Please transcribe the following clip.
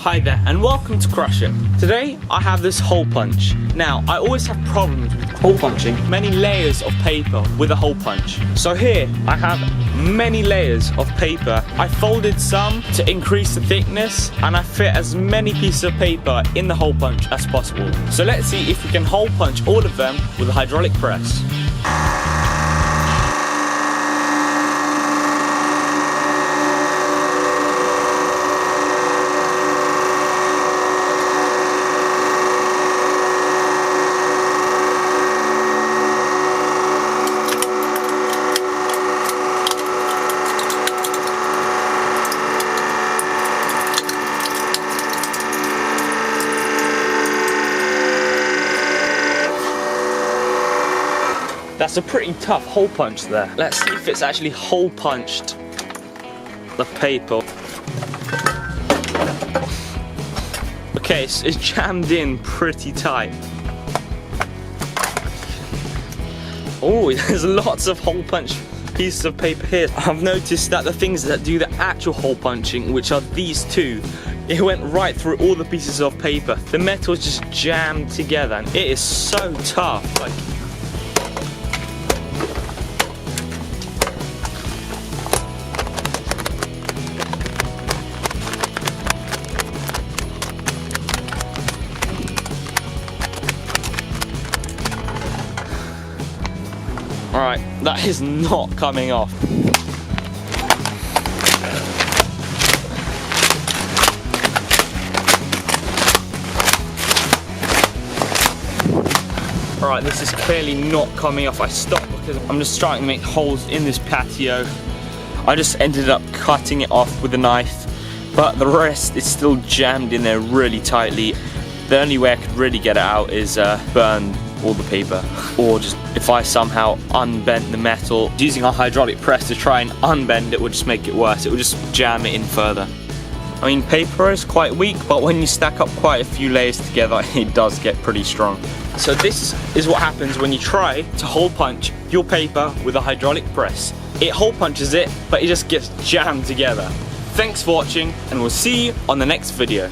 Hi there and welcome to Crush It. Today I have this hole punch. Now I always have problems with hole punching many layers of paper with a hole punch. So here I have many layers of paper. I folded some to increase the thickness and I fit as many pieces of paper in the hole punch as possible. So let's see if we can hole punch all of them with a hydraulic press. That's a pretty tough hole punch there. Let's see if it's actually hole punched the paper. Okay, so it's jammed in pretty tight. Oh, there's lots of hole punch pieces of paper here. I've noticed that the things that do the actual hole punching, which are these two, it went right through all the pieces of paper. The metal is just jammed together and it is so tough. Alright, that is not coming off. Alright, this is clearly not coming off. I stopped because I'm just trying to make holes in this patio. I just ended up cutting it off with a knife, but the rest is still jammed in there really tightly. The only way I could really get it out is burn all the paper, or just if I somehow unbend the metal using a hydraulic press to try and unbend it would just make it worse. It would just jam it in further. I mean, paper is quite weak, but when you stack up quite a few layers together it does get pretty strong. So this is what happens when you try to hole punch your paper with a hydraulic press. It hole punches it, but it just gets jammed together. Thanks for watching and we'll see you on the next video.